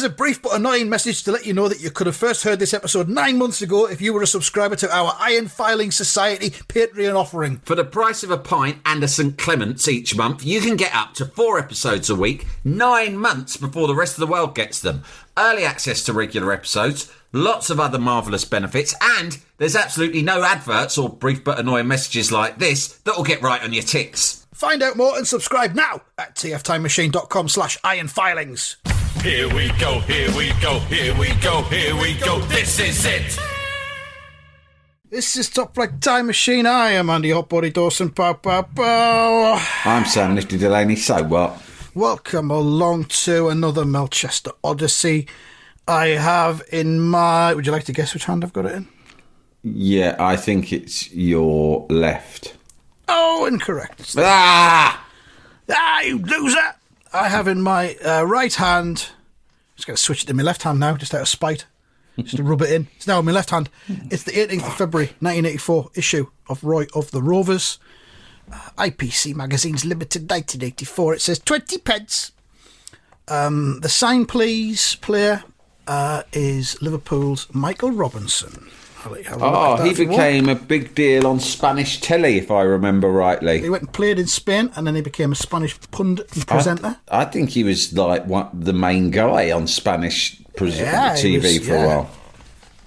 Here's a brief but annoying message to let you know that you could have first heard this episode 9 months ago if you were a subscriber to our Iron Filing Society Patreon offering. For the price of a pint and a St Clement's each month, you can get up to 4 episodes a week, 9 months before the rest of the world gets them. Early access to regular episodes, lots of other marvellous benefits, and there's absolutely no adverts or brief but annoying messages like this that will get right on your ticks. Find out more and subscribe now at tftimemachine.com/ironfilings. Here we go, here we go, here we go, here we go, this is it! This is Top Flight Time Machine. I am Andy Hotbody Dawson. Pow, pow, pow. I'm Sam Nifty Delaney, so what? Welcome along to another Melchester Odyssey. I have in my... Would you like to guess which hand I've got it in? Yeah, I think it's your left. Oh, incorrect. You loser! I have in my right hand... Just going to switch it to my left hand now, just out of spite. Just to rub it in. It's now in my left hand. It's the 18th of February, 1984 issue of Roy of the Rovers. IPC Magazine's Limited, 1984. It says 20 pence. The sign, please, player, is Liverpool's Michael Robinson. He became a big deal on Spanish telly, if I remember rightly. He went and played in Spain, and then he became a Spanish pundit and presenter. I think he was like the main guy on Spanish TV for a while.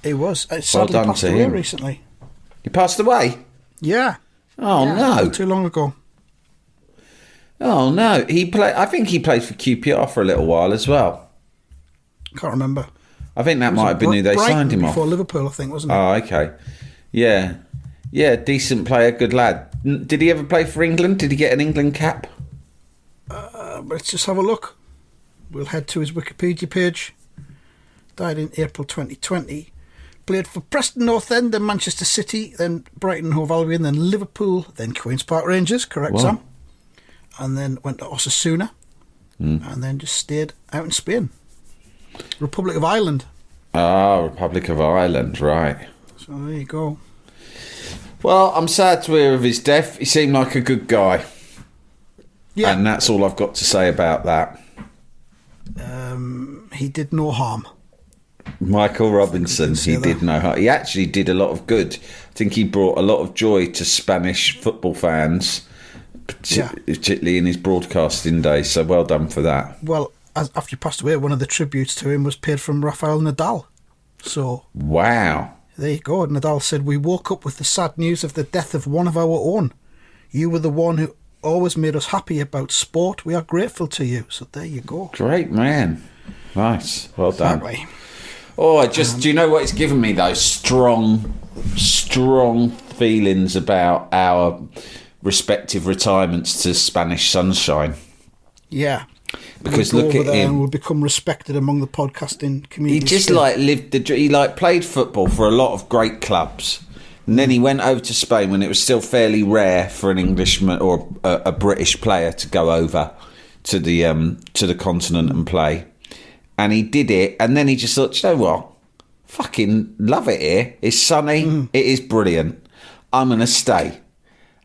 He was. Sadly done passed to away him. recently. He passed away? Yeah. Oh, no. Not too long ago. Oh, no. I think he played for QPR for a little while as well. Can't remember. I think that might have been who they signed him off. Before Liverpool, I think, wasn't it? Oh, okay. Yeah. Yeah, decent player, good lad. Did he ever play for England? Did he get an England cap? Let's just have a look. We'll head to his Wikipedia page. Died in April 2020. Played for Preston North End, then Manchester City, then Brighton Hove Albion, then Liverpool, then Queen's Park Rangers, correct, Sam? And then went to Osasuna, and then just stayed out in Spain. Republic of Ireland. Republic of Ireland, right. So there you go. Well, I'm sad to hear of his death. He seemed like a good guy. Yeah. And that's all I've got to say about that. He did no harm. Michael Robinson, he did no harm. He actually did a lot of good. I think he brought a lot of joy to Spanish football fans, particularly in his broadcasting days. So well done for that. Well, after he passed away, one of the tributes to him was paid from Rafael Nadal. So wow. There you go. Nadal said, "We woke up with the sad news of the death of one of our own. You were the one who always made us happy about sport. We are grateful to you." So there you go. Great man. Nice. Well done. Exactly. Oh, do you know what it's given me, though? Strong feelings about our respective retirements to Spanish sunshine. Yeah. Because we'll look at him, and we'll become respected among the podcasting community. He just he played football for a lot of great clubs, and then he went over to Spain when it was still fairly rare for an Englishman or a British player to go over to the continent and play, and he did it. And then he just thought, you know what, fucking love it here. It's sunny. It is brilliant. I'm gonna stay.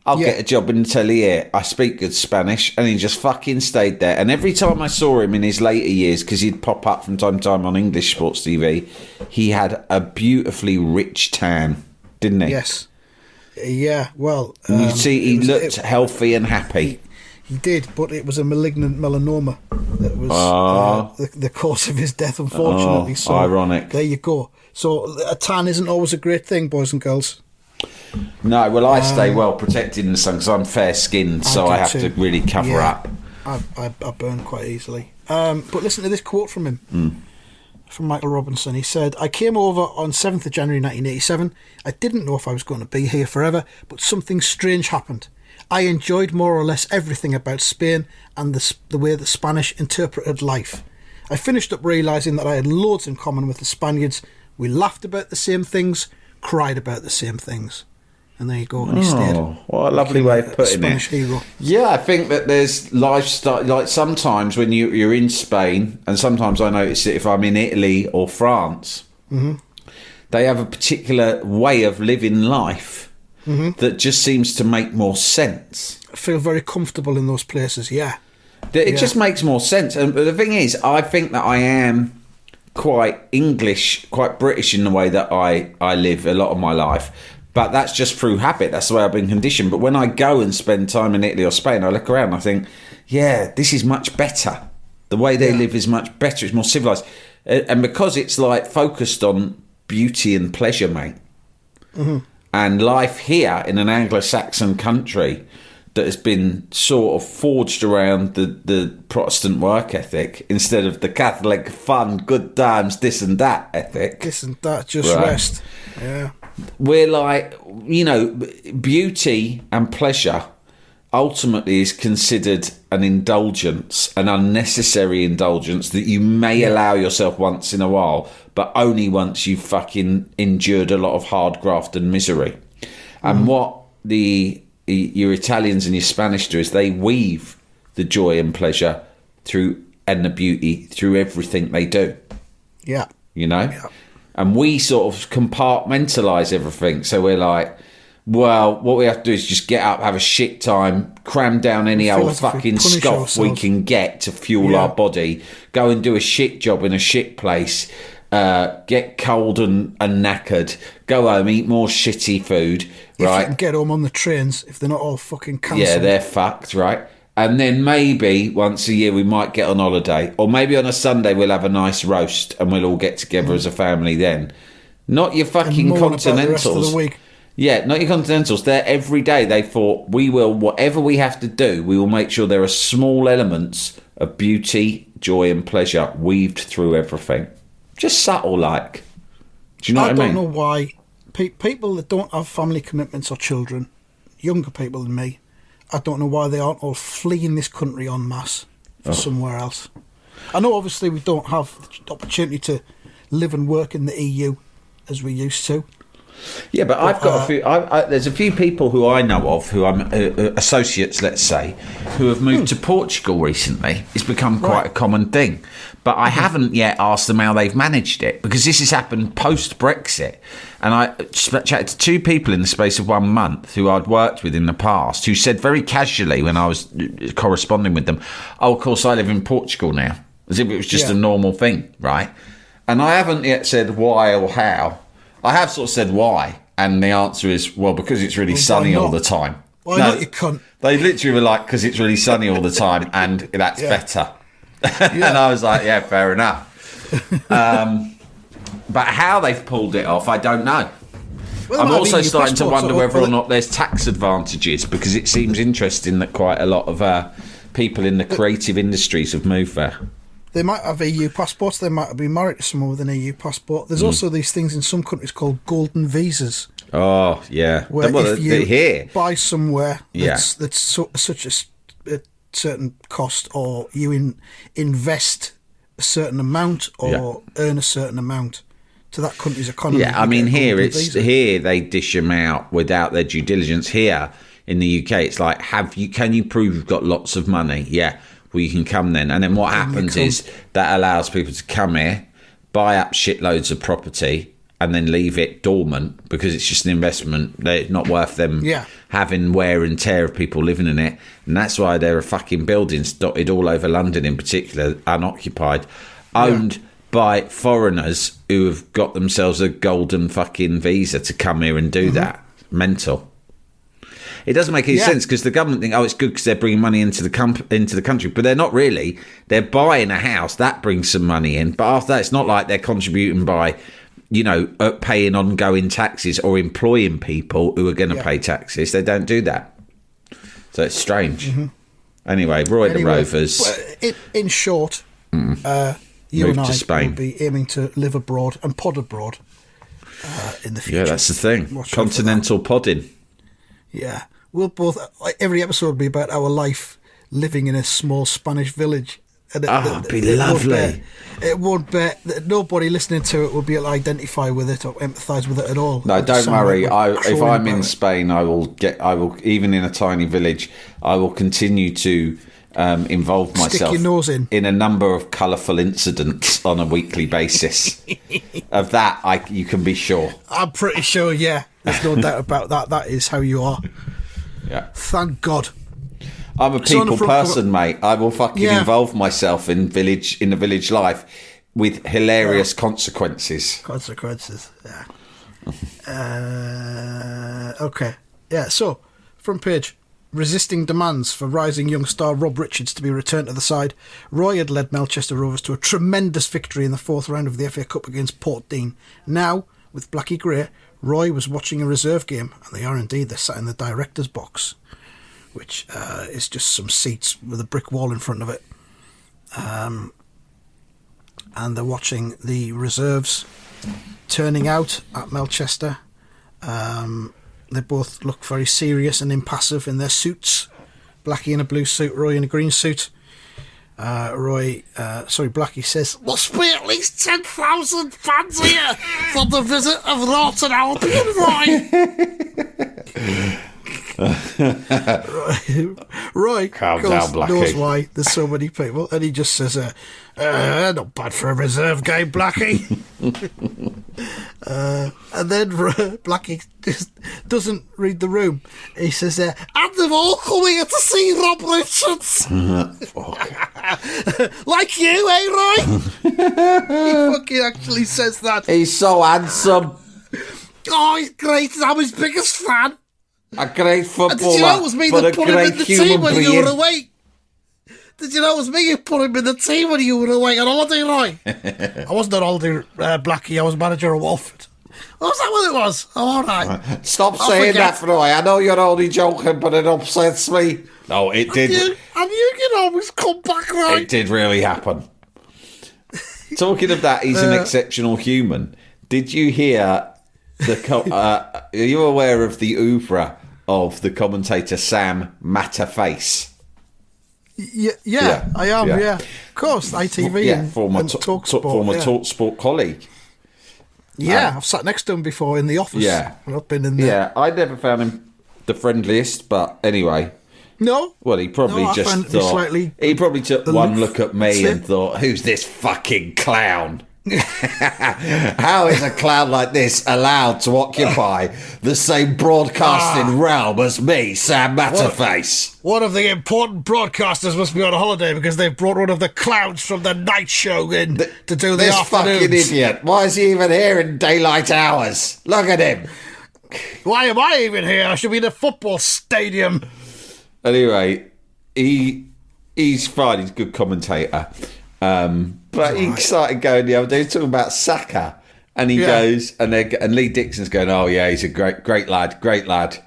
I'll get a job in the telly here. I speak good Spanish. And he just fucking stayed there. And every time I saw him in his later years, because he'd pop up from time to time on English sports TV, he had a beautifully rich tan, didn't he? Yes. Yeah, well... you see, he looked healthy and happy. He did, but it was a malignant melanoma that was the cause of his death, unfortunately. So ironic. There you go. So a tan isn't always a great thing, boys and girls. No, well, I stay well protected in the sun because I'm fair-skinned, so I have to really cover up. I burn quite easily. But listen to this quote from him, from Michael Robinson. He said, "I came over on 7th of January 1987. I didn't know if I was going to be here forever, but something strange happened. I enjoyed more or less everything about Spain and the way the Spanish interpreted life. I finished up realising that I had loads in common with the Spaniards. We laughed about the same things, cried about the same things." And there you go, and he stayed. What a lovely way of putting Spanish hero. Yeah, I think that there's lifestyle, like sometimes when you're in Spain, and sometimes I notice it if I'm in Italy or France, they have a particular way of living life that just seems to make more sense. I feel very comfortable in those places, yeah. It just makes more sense. And the thing is, I think that I am quite English, quite British in the way that I live a lot of my life. But that's just through habit. That's the way I've been conditioned. But when I go and spend time in Italy or Spain, I look around and I think, yeah, this is much better. The way they live is much better. It's more civilised. And because it's like focused on beauty and pleasure, mate. Mm-hmm. And life here in an Anglo-Saxon country that has been sort of forged around the Protestant work ethic instead of the Catholic fun, good times, this and that ethic. This and that, just rest. Yeah. We're like, beauty and pleasure ultimately is considered an indulgence, an unnecessary indulgence that you may allow yourself once in a while, but only once you've fucking endured a lot of hard graft and misery. And what your Italians and your Spanish do is they weave the joy and pleasure and the beauty through everything they do. Yeah. Yeah. And we sort of compartmentalise everything. So we're like, well, what we have to do is just get up, have a shit time, cram down any old fucking scoff we can get to fuel our body, go and do a shit job in a shit place, get cold and knackered, go home, eat more shitty food, right? If you can get home on the trains, if they're not all fucking cancelled. Yeah, they're fucked, right? And then maybe once a year we might get on holiday. Or maybe on a Sunday we'll have a nice roast and we'll all get together as a family then. Not your fucking continentals. Yeah, not your continentals. They're every day. They thought, whatever we have to do, we will make sure there are small elements of beauty, joy and pleasure weaved through everything. Just subtle like. Do you know what I mean? I don't know why people that don't have family commitments or children, younger people than me, I don't know why they aren't all fleeing this country en masse for somewhere else. I know obviously we don't have the opportunity to live and work in the EU as we used to. Yeah, but I've got a few. There's a few people who I know of who I'm associates, let's say, who have moved to Portugal recently. It's become quite a common thing, but I haven't yet asked them how they've managed it because this has happened post Brexit. And I chatted to two people in the space of 1 month who I'd worked with in the past, who said very casually when I was corresponding with them, "Oh, of course, I live in Portugal now," as if it was just a normal thing, right? And I haven't yet said why or how. I have sort of said why, and the answer is, well, because it's really sunny all the time. Why not, you cunt? They literally were like, because it's really sunny all the time, and that's better. And I was like, yeah, fair enough. But how they've pulled it off, I don't know. Well, I'm also starting to wonder whether or not there's tax advantages, because it seems interesting that quite a lot of people in the creative industries have moved there. They might have EU passports. They might be married to someone with an EU passport. There's also these things in some countries called golden visas. Oh, yeah. Where if you buy somewhere that's such a certain cost, or you invest a certain amount or earn a certain amount to that country's economy. Yeah, I mean, here they dish them out without their due diligence. Here in the UK, it's like, can you prove you've got lots of money? Yeah. Well, you can come then. And then what happens is that allows people to come here, buy up shitloads of property, and then leave it dormant because it's just an investment. It's not worth them having wear and tear of people living in it. And that's why there are fucking buildings dotted all over London in particular, unoccupied, owned by foreigners who have got themselves a golden fucking visa to come here and do that. Mental. It doesn't make any sense because the government think, it's good because they're bringing money into the country, but they're not really. They're buying a house that brings some money in, but after that, it's not like they're contributing by, paying ongoing taxes or employing people who are going to pay taxes. They don't do that, so it's strange. Anyway, the Rovers. In short, you and I will be aiming to live abroad and pod abroad in the future. Yeah, that's the thing. Continental podding. Yeah, we'll both. Every episode will be about our life living in a small Spanish village. And it'd be lovely. It won't be. Nobody listening to it will be able to identify with it or empathise with it at all. No, don't worry. If I'm in Spain, I will even in a tiny village, I will continue to involve myself in a number of colourful incidents on a weekly basis. Of that, you can be sure. I'm pretty sure. Yeah. There's no doubt about that. That is how you are. Yeah. Thank God. I'm a people person, mate. I will fucking involve myself in the village life with hilarious consequences. Consequences, yeah. Okay. Yeah, so, front page. Resisting demands for rising young star Rob Richards to be returned to the side, Roy had led Melchester Rovers to a tremendous victory in the fourth round of the FA Cup against Port Dean. Now, with Blackie Gray, Roy was watching a reserve game, and they are indeed. They're sat in the director's box, which is just some seats with a brick wall in front of it. And they're watching the reserves turning out at Melchester. They both look very serious and impassive in their suits. Blackie in a blue suit, Roy in a green suit. Blackie says, "Must be at least 10,000 fans here for the visit of Norton Albion, Roy." Roy Calm down, Blackie. knows why there's so many people, and he just says, "Not bad for a reserve game, Blackie." And then Blackie just doesn't read the room. He says, "And they've all come here to see Rob Richards." Like you, eh, Roy? He fucking actually says that. He's so handsome. Oh, he's great. I'm his biggest fan. A great footballer, Did you know it was me but that a put him great in the human team when being. you were away? Did you know it was me who put him in the team when you were away on holiday, Roy? I wasn't on holiday, Blackie. I was manager of Walford. Was that what it was? Oh, all right. Stop saying that, Roy. I know you're only joking, but it upsets me. No, it did. And you can always come back, Roy. It did really happen. Talking of that, he's an exceptional human. Did you hear are you aware of the oeuvre of the commentator Sam Matterface? Yeah, I am. Yeah, of course. ITV and TalkSport. Former TalkSport colleague. Yeah, I've sat next to him before in the office. Yeah, I've been in there. Yeah, I never found him the friendliest, but anyway. No. Well, he probably just thought. He probably took one look at me and thought, "Who's this fucking clown? How is a clown like this allowed to occupy the same broadcasting realm as me, Sam Matterface?" One of the important broadcasters must be on holiday because they've brought one of the clowns from the night show in to do the afternoons. This fucking idiot. Why is he even here in daylight hours? Look at him. Why am I even here? I should be in a football stadium. Anyway, he's fine. He's a good commentator. But he started going the other day talking about Saka, and he goes, and Lee Dixon's going, "Oh yeah, he's a great lad.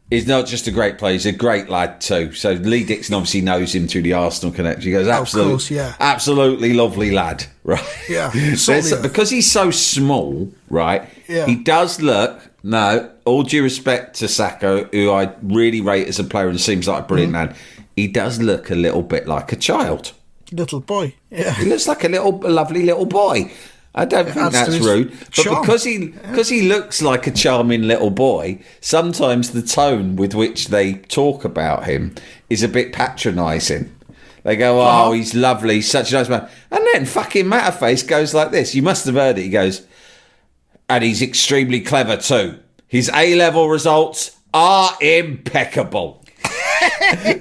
He's not just a great player; he's a great lad too." So Lee Dixon obviously knows him through the Arsenal connection. He goes, absolutely lovely lad, right? Yeah, because he's so small, right? Yeah. He does look. No, all due respect to Saka, who I really rate as a player and seems like a brilliant man, he does look a little bit like a child. Little boy, yeah. He looks like a lovely little boy. I don't think that's rude, but because he looks like a charming little boy, sometimes the tone with which they talk about him is a bit patronising. They go, "Oh, he's lovely, he's such a nice man," and then fucking Matterface goes like this. You must have heard it. He goes, "And he's extremely clever too. His A-level results are impeccable."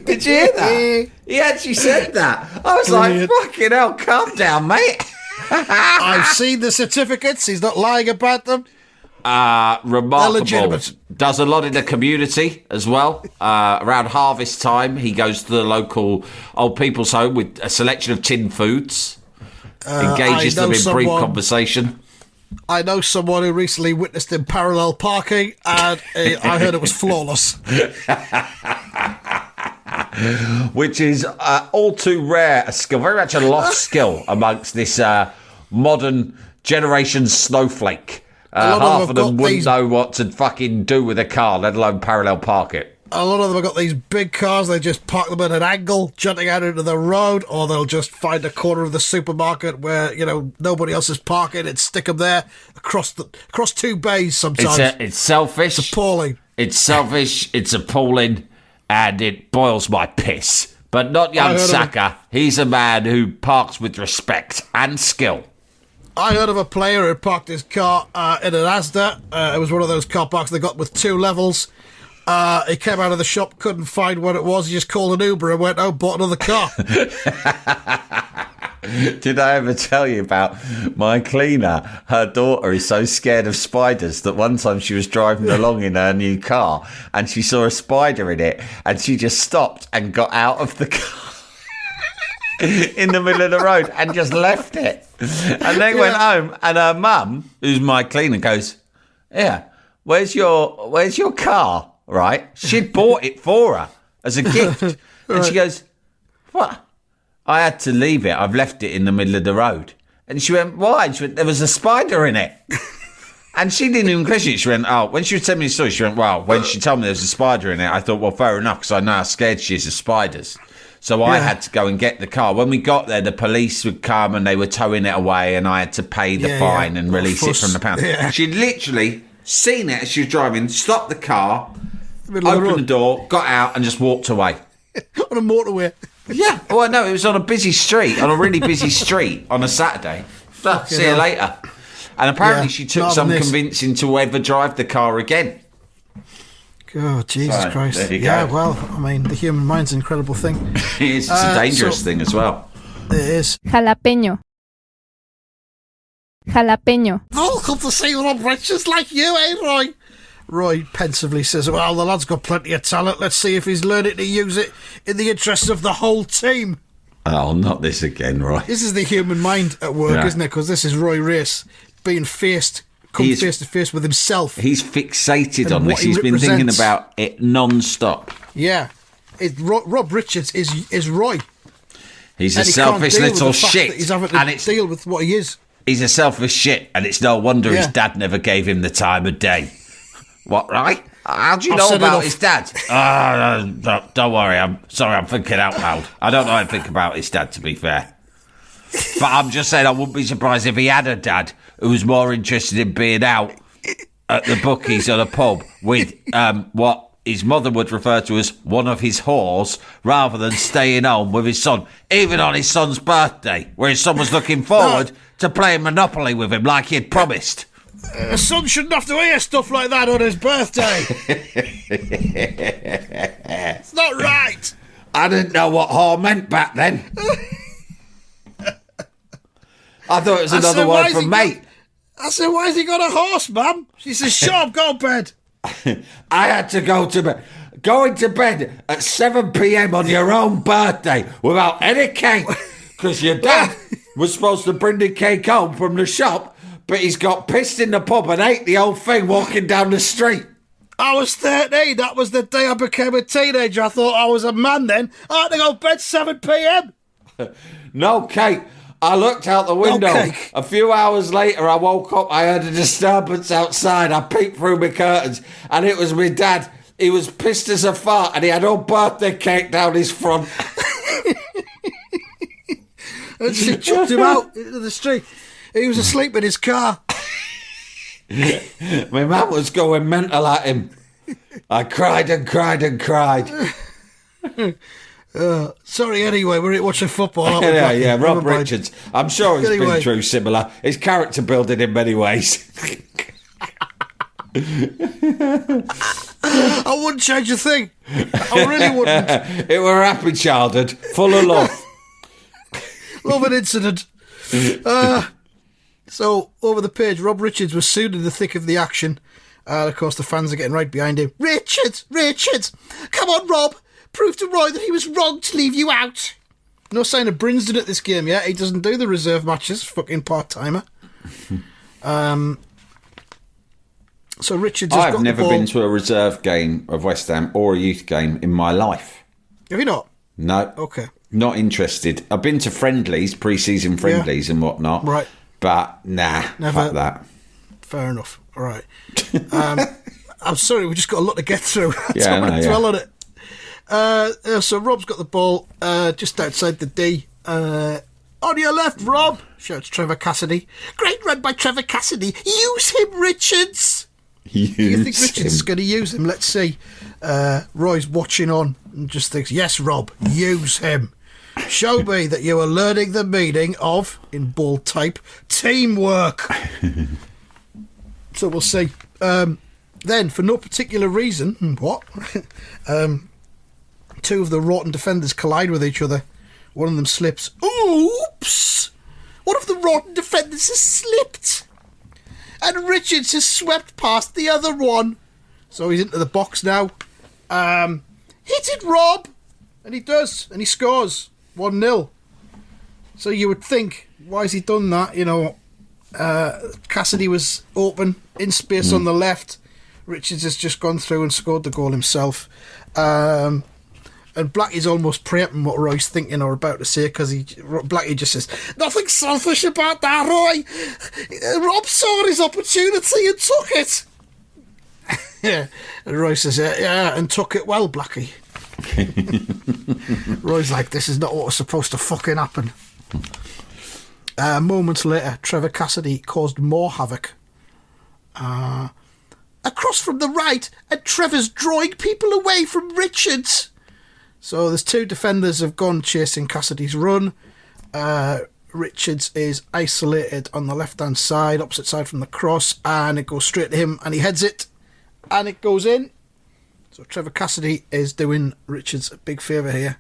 Did you hear that? He actually said that. I was like, "Fucking hell, calm down, mate." I've seen the certificates. He's not lying about them. Remarkable. Does a lot in the community as well. Around harvest time, he goes to the local old people's home with a selection of tin foods. Engages them in brief conversation. I know someone who recently witnessed him parallel parking, and I heard it was flawless. Which is all too rare a skill, very much a lost skill amongst this modern generation snowflake. Half of them wouldn't know what to fucking do with a car, let alone parallel park it. A lot of them have got these big cars, they just park them at an angle, jutting out into the road, or they'll just find a corner of the supermarket where, nobody else is parking and stick them there across two bays sometimes. It's selfish. It's appalling. It's selfish, it's appalling, and it boils my piss. But not young Saka. He's a man who parks with respect and skill. I heard of a player who parked his car in an Asda. It was one of those car parks they got with 2 levels. He came out of the shop, couldn't find what it was. He just called an Uber and went, bought another car. Did I ever tell you about my cleaner? Her daughter is so scared of spiders that one time she was driving along in her new car and she saw a spider in it and she just stopped and got out of the car in the middle of the road and just left it. And then went home and her mum, who's my cleaner, goes, "Yeah, where's your car?" Right? She'd bought it for her as a gift. And she goes, "What? I had to leave it. I've left it in the middle of the road." And she went, "Why?" And she went, "There was a spider in it." And she didn't even question it. She went, "Oh," when she was telling me the story, she went, "Well, when she told me there was a spider in it, I thought, well, fair enough, because I know how scared she is of spiders." So I had to go and get the car. When we got there, the police would come and they were towing it away and I had to pay the fine and release it from the pound. Yeah. She'd literally seen it as she was driving, stopped the car, opened the door, got out and just walked away. On a motorway. Yeah. Well, no, it was on a busy street, on a really busy street on a Saturday. See you later. And apparently she took some convincing to ever drive the car again. Oh, Jesus Christ. There you go. Yeah, well, I mean, the human mind's an incredible thing. It is. It's a dangerous thing as well. It is. Jalapeño. Jalapeño. Welcome to see Rob Richards like you, eh, Roy? Roy pensively says, well, the lad's got plenty of talent. Let's see if he's learning to use it in the interests of the whole team. Oh, not this again, Roy. This is the human mind at work, isn't it? Because this is Roy Race being face to face with himself. He's fixated on this. He's been thinking about it non-stop. Yeah. Rob Richards is Roy. He's a selfish little shit. He's having to deal with what he is. He's a selfish shit, and it's no wonder his dad never gave him the time of day. What, right? How do you know about his dad? Don't worry. I'm sorry, I'm thinking out loud. I don't know how to think about his dad, to be fair. But I'm just saying I wouldn't be surprised if he had a dad who was more interested in being out at the bookies or the pub with what his mother would refer to as one of his whores, rather than staying home with his son, even on his son's birthday, where his son was looking forward to playing Monopoly with him like he'd promised. A son shouldn't have to hear stuff like that on his birthday. It's not right. I didn't know what whore meant back then. I thought it was another word for mate. I said, why has he got a horse, Mum? She says, shut up, go to bed. I had to go to bed. Going to bed at 7 p.m. on your own birthday without any cake, because your dad was supposed to bring the cake home from the shop, but he's got pissed in the pub and ate the whole thing walking down the street. I was 13. That was the day I became a teenager. I thought I was a man then. I had to go to bed 7 p.m. No cake. I looked out the window. No, a few hours later, I woke up. I heard a disturbance outside. I peeked through my curtains, and it was my dad. He was pissed as a fart, and he had all birthday cake down his front. And she chucked him out into the street. He was asleep in his car. My mum was going mental at him. I cried and cried and cried. Sorry, anyway, we're watching football. Yeah, Rob Richards. I'm sure he's been through similar. His character building in many ways. I wouldn't change a thing. I really wouldn't. It were a happy childhood, full of love. Love an incident. So, over the page, Rob Richards was soon in the thick of the action. Of course, the fans are getting right behind him. Richards! Come on, Rob! Prove to Roy that he was wrong to leave you out. No sign of Brinsden at this game yet. He doesn't do the reserve matches. Fucking part-timer. So Richards has got the ball. I've never been to a reserve game of West Ham or a youth game in my life. Have you not? No. Okay. Not interested. I've been to friendlies, pre-season friendlies and whatnot. Right. But, nah, never. Fuck that. Fair enough. All right. I'm sorry, we just got a lot to get through. Yeah, I know, dwell on it. So Rob's got the ball just outside the D. On your left, Rob, shouts Trevor Cassidy. Great run by Trevor Cassidy. Use him, Richards. Do you think Richards is going to use him? Let's see. Roy's watching on and just thinks, yes, Rob, use him. Show me that you are learning the meaning of, in bold type, teamwork. So we'll see. Then, for no particular reason, two of the rotten defenders collide with each other. One of them slips. Oops! One of the rotten defenders has slipped. And Richards has swept past the other one. So he's into the box now. Hit it, Rob! And he does. And he scores. 1-0. So you would think, why has he done that? You know, Cassidy was open, in space on the left. Richards has just gone through and scored the goal himself. And Blackie's almost preempting what Roy's thinking or about to say, because Blackie just says, nothing selfish about that, Roy. Rob saw his opportunity and took it. Yeah. And Roy says, yeah, and took it well, Blackie. Roy's like, this is not what was supposed to fucking happen. Moments later, Trevor Cassidy caused more havoc. Across from the right, and Trevor's drawing people away from Richards. So there's two defenders have gone chasing Cassidy's run. Richards is isolated on the left-hand side, opposite side from the cross, and it goes straight to him, and he heads it, and it goes in. So Trevor Cassidy is doing Richards a big favour here.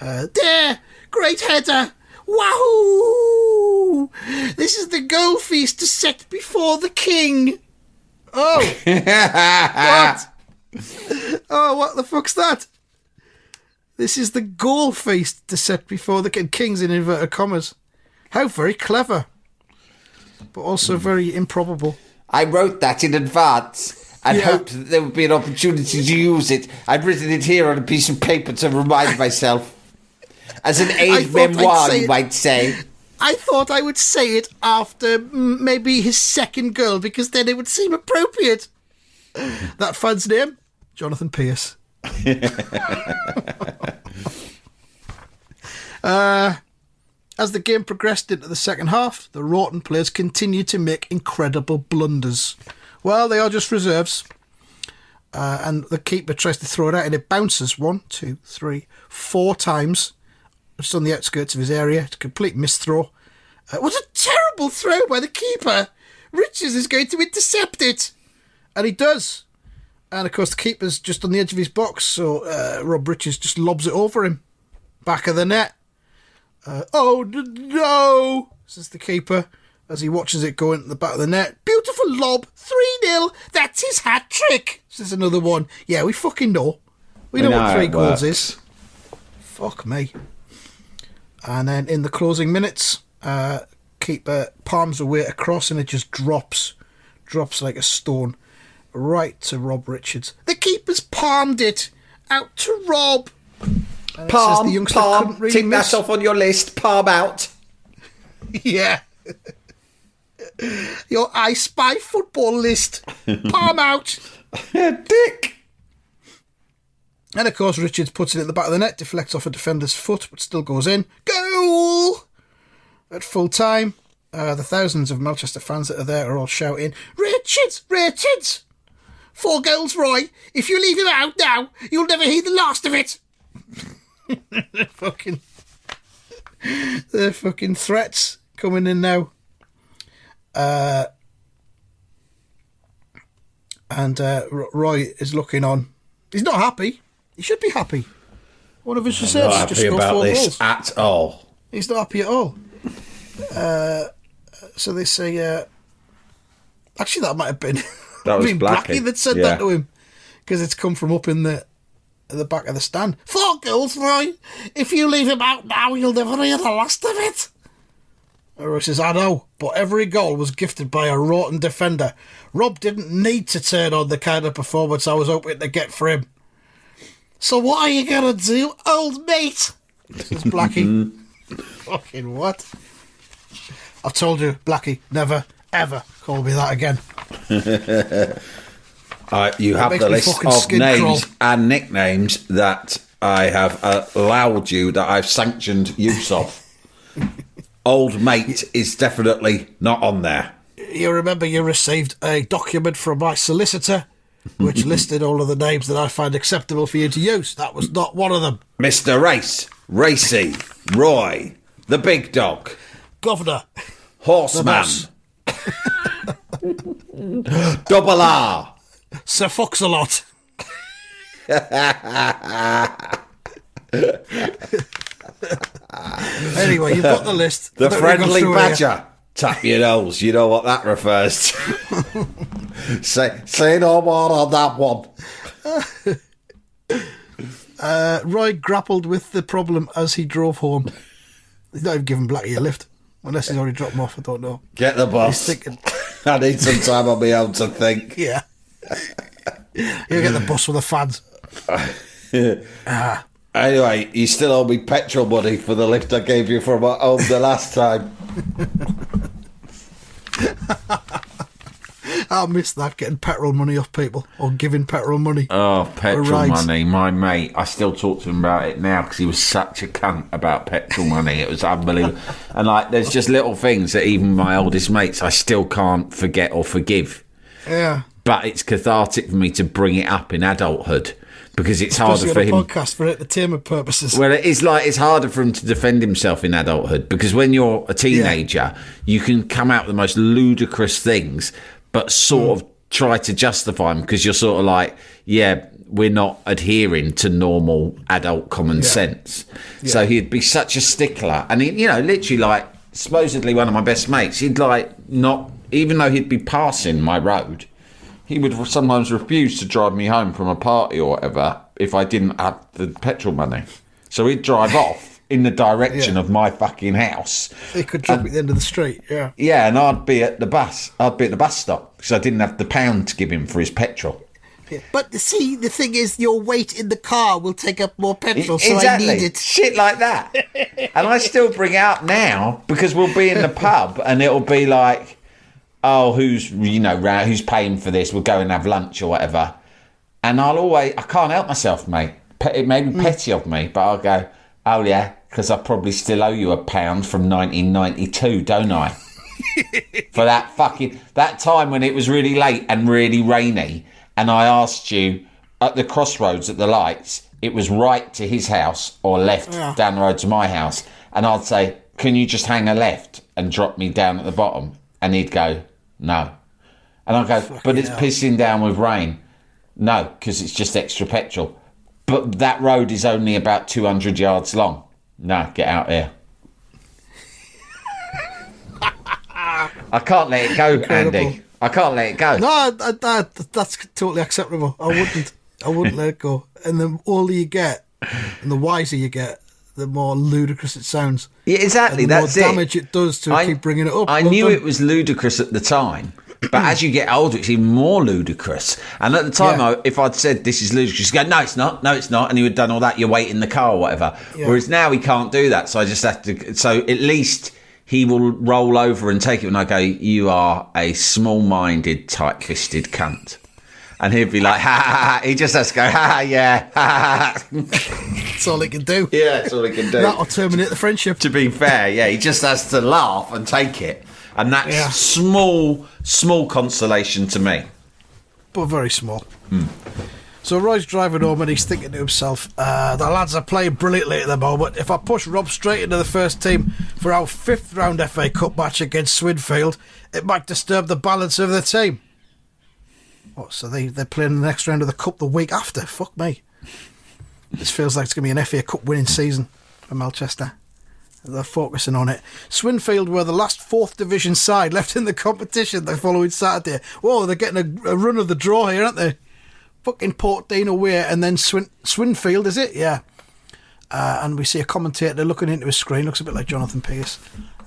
There! Great header! Wahoo! This is the goal feast set before the king. Oh! What? Oh, what the fuck's that? This is the goal feast to set before the king. King's in inverted commas. How very clever. But also very improbable. I wrote that in advance and hoped that there would be an opportunity to use it. I'd written it here on a piece of paper to remind myself. As an aid memoir, you might say. I thought I would say it after maybe his second goal, because then it would seem appropriate. That fan's name? Jonathan Pearce. As the game progressed into the second half, the Rawton players continued to make incredible blunders. Well, they are just reserves. And the keeper tries to throw it out, and it bounces 1, 2, 3, 4 times. Just on the outskirts of his area. It's a complete misthrow. What a terrible throw by the keeper. Richards is going to intercept it. And he does. And of course the keeper's just on the edge of his box, so Rob Richards just lobs it over him. Back of the net. Oh no, says the keeper as he watches it go into the back of the net. Beautiful lob, 3-0. That's his hat trick, says another one. Yeah, we fucking know. We know what 3 goals is. Fuck me. And then in the closing minutes, keeper palms away across, and it just drops like a stone right to Rob Richards. The keeper's palmed it out to Rob. And palm, the youngster palm, really tick that off on your list, palm out. Yeah. Your I Spy football list. Palm out. Dick. And of course Richards puts it at the back of the net, deflects off a defender's foot, but still goes in. Goal! At full time, the thousands of Melchester fans that are there are all shouting, Richards! Richards! 4 goals, Roy. If you leave him out now, you'll never hear the last of it. They're fucking threats coming in now. And Roy is looking on. He's not happy. He should be happy. One of his reserves not just happy scored about 4 this goals. at all. He's not happy at all. So they say, actually that might have been That was Blackie that said that to him, because it's come from up in the back of the stand. 4 goals, Roy. If you leave him out now, you'll never hear the last of it. Roy says, I know, but every goal was gifted by a rotten defender. Rob didn't need to turn on the kind of performance I was hoping to get for him. So what are you going to do, old mate? Says Blackie. Fucking what? I've told you, Blackie, never, ever call me that again. You have the list of names and nicknames that I have allowed you, that I've sanctioned use of. Old mate is definitely not on there. You remember you received a document from my solicitor which listed all of the names that I find acceptable for you to use. That was not one of them. Mr. Race, Racy, Roy, the Big Dog, Governor, Horseman, Double R, Sir Fox-a-lot. Anyway, you've got the list. The I don't friendly think I'll throw it badger. Tap your nose. You know what that refers to. say no more on that one. Roy grappled with the problem as he drove home. He's not even giving Blackie a lift. Unless he's already dropped him off, I don't know. Get the bus. He's thinking, I need some time on my own to think. yeah. He'll get the bus with the fans. Anyway, you still owe me petrol money for the lift I gave you from home the last time. I miss that, getting petrol money off people, or giving petrol money. Oh, petrol rides. money. My mate, I still talk to him about it now because he was such a cunt about petrol money. It was unbelievable. And like, there's just little things that even my oldest mates, I still can't forget or forgive. Yeah. But it's cathartic for me to bring it up in adulthood because it's Especially harder for on a him. podcast for entertainment purposes. Well, it's harder for him to defend himself in adulthood because when you're a teenager, you can come out with the most ludicrous things, but sort of try to justify them because you're sort of like, yeah, we're not adhering to normal adult common sense. Yeah. So he'd be such a stickler. And, he, you know, literally like, supposedly one of my best mates, he'd like not, even though he'd be passing my road, he would sometimes refuse to drive me home from a party or whatever if I didn't have the petrol money. So he'd drive off in the direction of my fucking house. He could drop at the end of the street, yeah. Yeah, and I'd be at the bus. I'd be at the bus stop because I didn't have the pound to give him for his petrol. But see, the thing is, your weight in the car will take up more petrol, so Exactly. I need it. Shit like that. And I still bring it up now because we'll be in the pub and it'll be like, oh, who's paying for this? We'll go and have lunch or whatever. And I can't help myself, mate. It may be petty of me, but I'll go, oh yeah, because I probably still owe you £1 from 1992, don't I? For that time when it was really late and really rainy, and I asked you at the crossroads at the lights, it was right to his house or left down the road to my house, and I'd say, can you just hang a left and drop me down at the bottom? And he'd go, no. And I'd go, but it's pissing down with rain. No, because it's just extra petrol. But that road is only about 200 yards long. No, get out here. I can't let it go, Incredible. Andy. I can't let it go. No, that's totally acceptable. I wouldn't let it go. And the older you get, and the wiser you get, the more ludicrous it sounds. Yeah, exactly. And the That's more damage it does to keep bringing it up. I knew it was ludicrous at the time, but as you get older, it's even more ludicrous. And at the time, if I'd said this is ludicrous, he'd go, no, it's not, and he would have done all that. You wait in the car or whatever. Yeah. Whereas now he can't do that, so I just have to. So at least he will roll over and take it, and I go, you are a small-minded, tight-fisted cunt. And he'd be like, ha, ha, ha. He just has to go, ha, ha, yeah, ha, ha, ha. That's all he can do. Yeah, that's all he can do. That'll terminate the friendship. To be fair, yeah, he just has to laugh and take it. And that's small consolation to me. But very small. So Roy's driving home and he's thinking to himself, the lads are playing brilliantly at the moment. If I push Rob straight into the first team for our 5th round FA Cup match against Swinfield, it might disturb the balance of the team. What, so they're playing the next round of the Cup the week after? Fuck me. This feels like it's going to be an FA Cup winning season for Melchester. They're focusing on it. Swinfield were the last 4th division side left in the competition the following Saturday. Whoa, they're getting a run of the draw here, aren't they? Fucking Portdean away and then Swinfield, is it? Yeah. And we see a commentator looking into his screen. Looks a bit like Jonathan Pearce.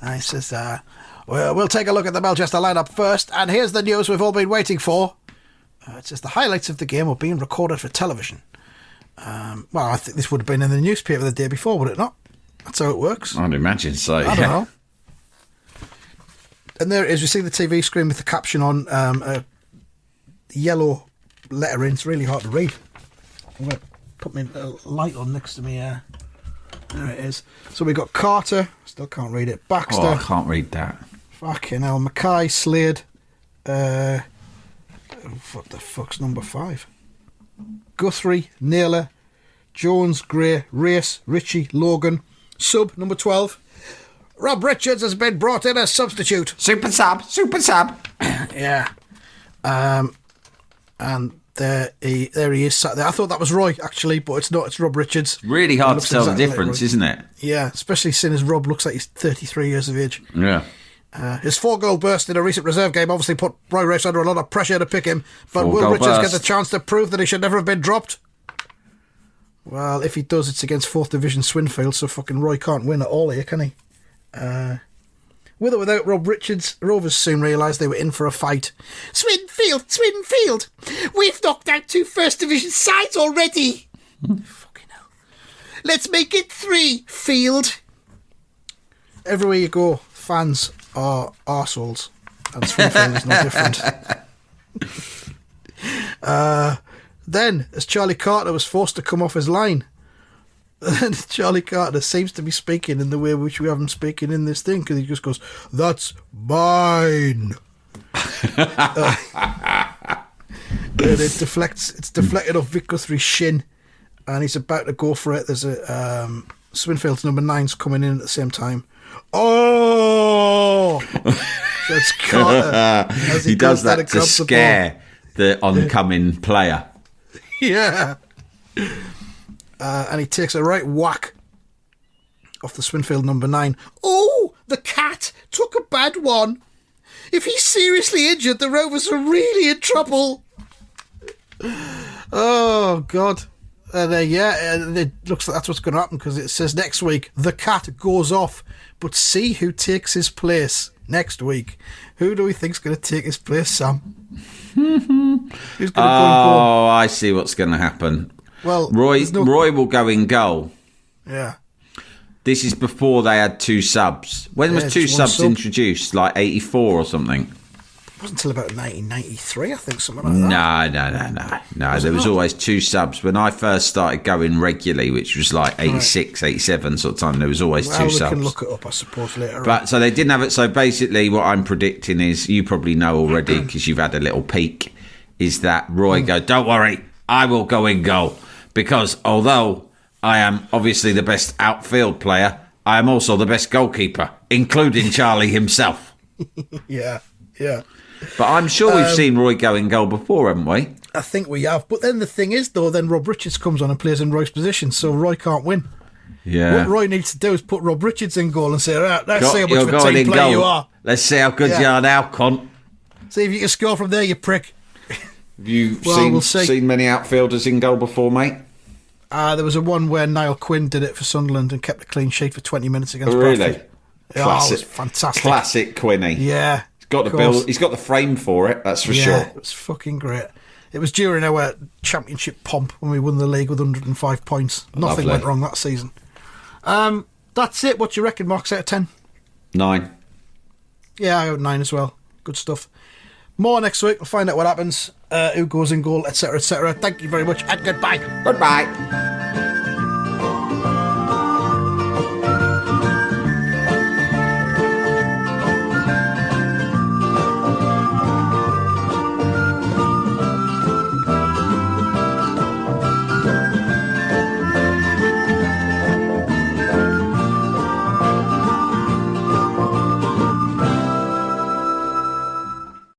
And he says, we'll take a look at the Melchester lineup first. And here's the news we've all been waiting for. It says the highlights of the game are being recorded for television. Well, I think this would have been in the newspaper the day before, would it not? That's how it works. I'd imagine so. I don't know. And there it is. We see the TV screen with the caption on a yellow lettering. It's really hard to read. I'm going to put my light on next to me. There it is. So we got Carter. Still can't read it. Baxter. Oh, I can't read that. Fucking hell. Mackay, Slade. What the fuck's number 5? Guthrie, Naylor, Jones, Gray, Race, Ritchie, Logan. Sub, number 12. Rob Richards has been brought in as substitute. Super sub. Yeah. And There he is sat there. I thought that was Roy, actually, but it's not. It's Rob Richards. Really hard to tell the difference, isn't it? Yeah, especially seeing as Rob looks like he's 33 years of age. Yeah. His 4-goal burst in a recent reserve game obviously put Roy Race under a lot of pressure to pick him, but will Richards get the chance to prove that he should never have been dropped? Well, if he does, it's against 4th Division Swinfield, so fucking Roy can't win at all here, can he? With or without Rob Richards, Rovers soon realised they were in for a fight. Swinfield! We've knocked out 2 First Division sides already! Fucking hell. Let's make it 3, Field! Everywhere you go, fans are arseholes, and Swinfield is no different. Then, as Charlie Carter was forced to come off his line, and Charlie Carter seems to be speaking in the way which we have him speaking in this thing, because he just goes, "That's mine." And it's deflected off Vic Guthrie's shin, and he's about to go for it. There's a Swinfield's number 9's coming in at the same time. Oh! So it's Carter. He does that to scare the oncoming player. Yeah. And he takes a right whack off the Swinfield number 9. Oh, the cat took a bad one. If he's seriously injured, the Rovers are really in trouble. Oh, God. And it looks like that's what's going to happen, because it says next week, the cat goes off. But see who takes his place next week. Who do we think's going to take his place, Sam? Who's going to go and go? Oh, I see what's going to happen. Well, Roy will go in goal. Yeah. This is before they had 2 subs. When was 2 subs introduced? Like 84 or something? It wasn't until about 1993, I think, something like that. No. There was always 2 subs. When I first started going regularly, which was like 86, 87 sort of time, there was always 2 subs. We can look it up, I suppose, later But on. so they didn't have it. So basically what I'm predicting is, you probably know already because you've had a little peek, is that Roy go, "Don't worry, I will go in goal. Because although I am obviously the best outfield player, I am also the best goalkeeper, including Charlie himself." Yeah. But I'm sure we've seen Roy go in goal before, haven't we? I think we have. But then the thing is, though, then Rob Richards comes on and plays in Roy's position, so Roy can't win. Yeah. What Roy needs to do is put Rob Richards in goal and say, "Right, let's see how much You're of a going team in player goal. you are. Let's see how good you are now, cunt." See if you can score from there, you prick." Have you we'll seen many outfielders in goal before, mate? There was a one where Niall Quinn did it for Sunderland and kept a clean sheet for 20 minutes against Really? Bradford. Classic. It was fantastic. Classic Quinny. Yeah. He's got the frame for it, that's for sure. It was fucking great. It was during our championship pomp when we won the league with 105 points. Nothing went wrong that season. That's it. What do you reckon, Marks, out of 10? 9. Yeah, I got 9 as well. Good stuff. More next week. We'll find out what happens, who goes in goal, etc., etc. Thank you very much, and goodbye. Goodbye.